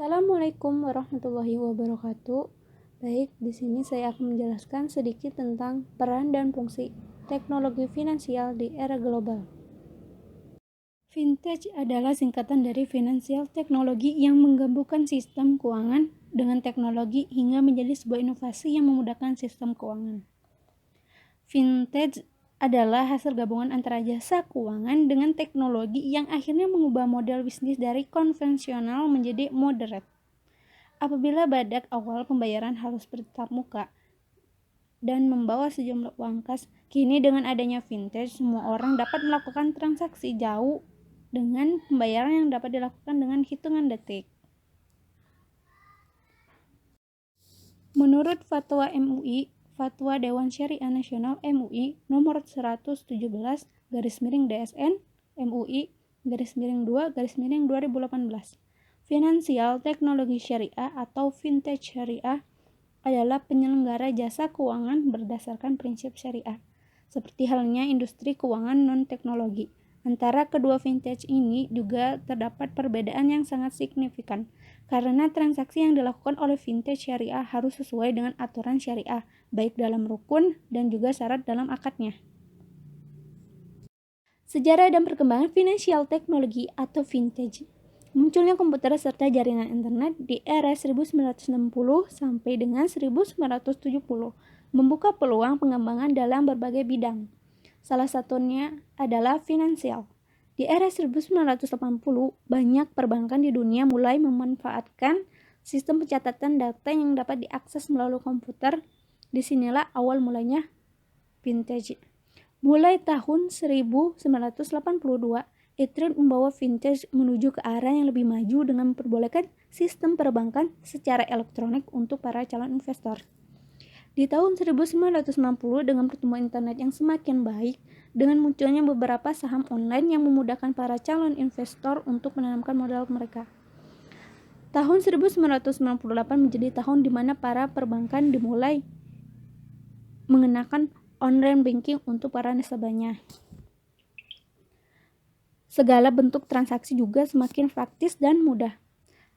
Assalamualaikum warahmatullahi wabarakatuh. Baik, di sini saya akan menjelaskan sedikit tentang peran dan fungsi teknologi finansial di era global. Fintech adalah singkatan dari Financial Technology yang menggabungkan sistem keuangan dengan teknologi hingga menjadi sebuah inovasi yang memudahkan sistem keuangan. Fintech adalah hasil gabungan antara jasa keuangan dengan teknologi yang akhirnya mengubah model bisnis dari konvensional menjadi moderat. Apabila badak awal pembayaran harus bertatap muka dan membawa sejumlah uang kas, kini dengan adanya fintech, semua orang dapat melakukan transaksi jauh dengan pembayaran yang dapat dilakukan dengan hitungan detik. Menurut Fatwa MUI, Fatwa Dewan Syariah Nasional MUI nomor 117/DSN MUI-2/2018, Finansial Teknologi Syariah atau Fintech Syariah adalah penyelenggara jasa keuangan berdasarkan prinsip syariah, seperti halnya industri keuangan non-teknologi. Antara kedua fintech ini juga terdapat perbedaan yang sangat signifikan, karena transaksi yang dilakukan oleh fintech syariah harus sesuai dengan aturan syariah, baik dalam rukun dan juga syarat dalam akadnya. Sejarah dan perkembangan financial technology atau fintech. Munculnya komputer serta jaringan internet di era 1960 sampai dengan 1970 membuka peluang pengembangan dalam berbagai bidang. Salah satunya adalah finansial. Di era 1980, banyak perbankan di dunia mulai memanfaatkan sistem pencatatan data yang dapat diakses melalui komputer. Disinilah awal mulanya fintech. Mulai tahun 1982, e-trade membawa fintech menuju ke arah yang lebih maju dengan memperbolehkan sistem perbankan secara elektronik untuk para calon investor. Di tahun 1990, dengan pertumbuhan internet yang semakin baik, dengan munculnya beberapa saham online yang memudahkan para calon investor untuk menanamkan modal mereka. Tahun 1998 menjadi tahun di mana para perbankan dimulai mengenakan online banking untuk para nasabahnya. Segala bentuk transaksi juga semakin praktis dan mudah.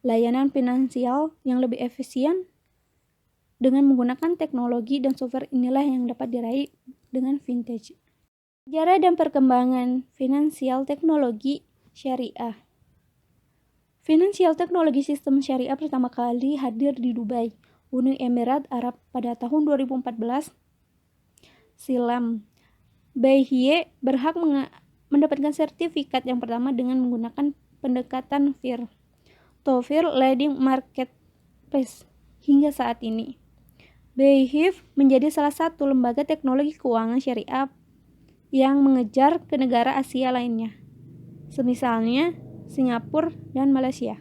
Layanan finansial yang lebih efisien dengan menggunakan teknologi dan software inilah yang dapat diraih dengan fintech. Sejarah dan perkembangan finansial teknologi syariah. Financial teknologi sistem syariah pertama kali hadir di Dubai, Uni Emirat Arab pada tahun 2014 silam. Bayhie berhak mendapatkan sertifikat yang pertama dengan menggunakan pendekatan FIR, Tawfir Leading Marketplace. Hingga saat ini, Bayhie menjadi salah satu lembaga teknologi keuangan syariah yang mengejar ke negara Asia lainnya, semisalnya Singapura dan Malaysia.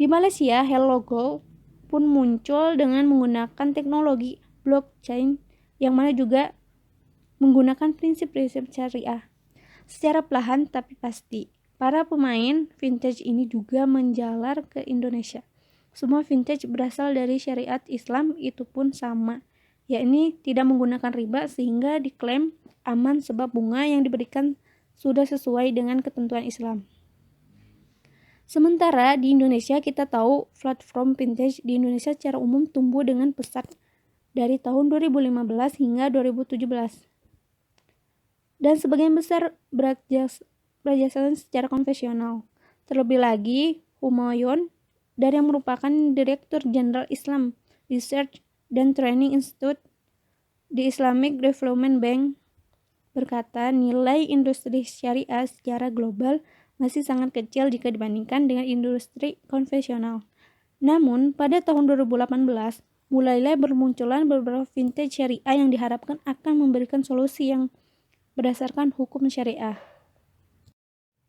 Di Malaysia, Hello Gold pun muncul dengan menggunakan teknologi blockchain yang mana juga menggunakan prinsip-prinsip syariah. Secara perlahan tapi pasti, para pemain fintech ini juga menjalar ke Indonesia. Semua fintech berasal dari syariat Islam itu pun sama, yakni tidak menggunakan riba sehingga diklaim aman sebab bunga yang diberikan sudah sesuai dengan ketentuan Islam. Sementara di Indonesia kita tahu platform fintech di Indonesia secara umum tumbuh dengan pesat dari tahun 2015 hingga 2017. Dan sebagian besar berdasarkan secara konvensional. Terlebih lagi, Humayun dari yang merupakan Direktur Jenderal Islam Research dan Training Institute di Islamic Development Bank berkata nilai industri syariah secara global masih sangat kecil jika dibandingkan dengan industri konvensional. Namun, pada tahun 2018, mulailah bermunculan beberapa fintech syariah yang diharapkan akan memberikan solusi yang berdasarkan hukum syariah.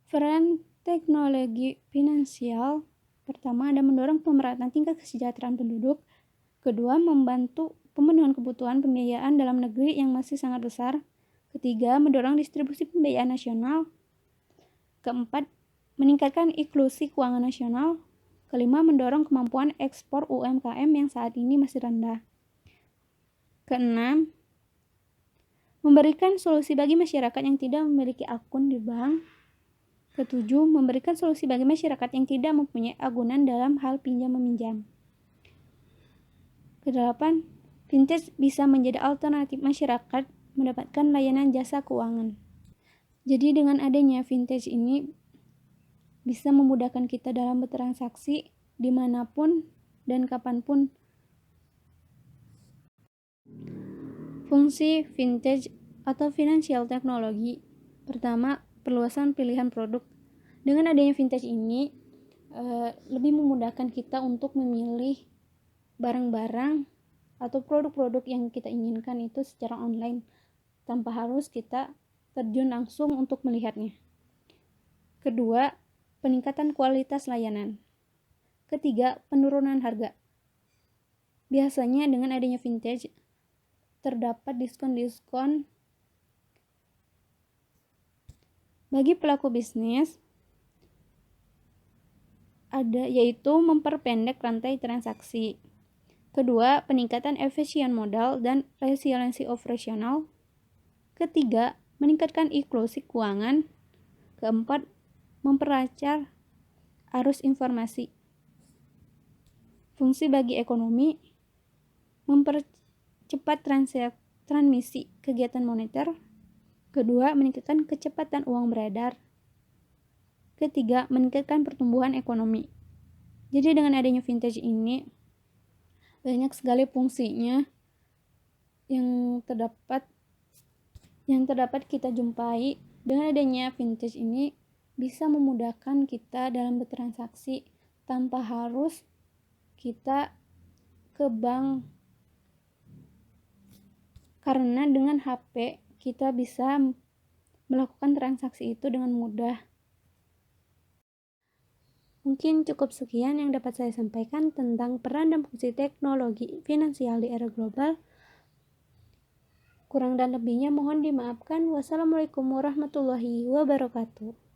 Peran teknologi finansial pertama ada mendorong pemerataan tingkat kesejahteraan penduduk. Kedua, membantu pemenuhan kebutuhan pembiayaan dalam negeri yang masih sangat besar. Ketiga, mendorong distribusi pembiayaan nasional. Keempat, meningkatkan inklusi keuangan nasional. Kelima, mendorong kemampuan ekspor UMKM yang saat ini masih rendah. Keenam, memberikan solusi bagi masyarakat yang tidak memiliki akun di bank. Ketujuh, memberikan solusi bagi masyarakat yang tidak mempunyai agunan dalam hal pinjam-meminjam. Kedelapan, fintech bisa menjadi alternatif masyarakat mendapatkan layanan jasa keuangan. Jadi dengan adanya fintech ini bisa memudahkan kita dalam bertransaksi dimanapun dan kapanpun. Fungsi fintech atau financial technology. Pertama, perluasan pilihan produk. Dengan adanya fintech ini lebih memudahkan kita untuk memilih barang-barang atau produk-produk yang kita inginkan itu secara online tanpa harus kita terjun langsung untuk melihatnya. Kedua, peningkatan kualitas layanan. Ketiga, penurunan harga. Biasanya dengan adanya fintech terdapat diskon-diskon bagi pelaku bisnis, yaitu memperpendek rantai transaksi. Kedua, peningkatan efisien modal dan resiliensi operasional. Ketiga, meningkatkan inklusi keuangan. Keempat, memperlancar arus informasi. Fungsi bagi ekonomi, mempercepat transmisi kegiatan moneter. Kedua, meningkatkan kecepatan uang beredar. Ketiga, meningkatkan pertumbuhan ekonomi. Jadi dengan adanya fintech ini banyak sekali fungsinya yang terdapat kita jumpai. Dengan adanya fintech ini bisa memudahkan kita dalam bertransaksi tanpa harus kita ke bank, karena dengan HP kita bisa melakukan transaksi itu dengan mudah. Mungkin cukup sekian yang dapat saya sampaikan tentang peran dan fungsi teknologi finansial di era global. Kurang dan lebihnya mohon dimaafkan. Wassalamualaikum warahmatullahi wabarakatuh.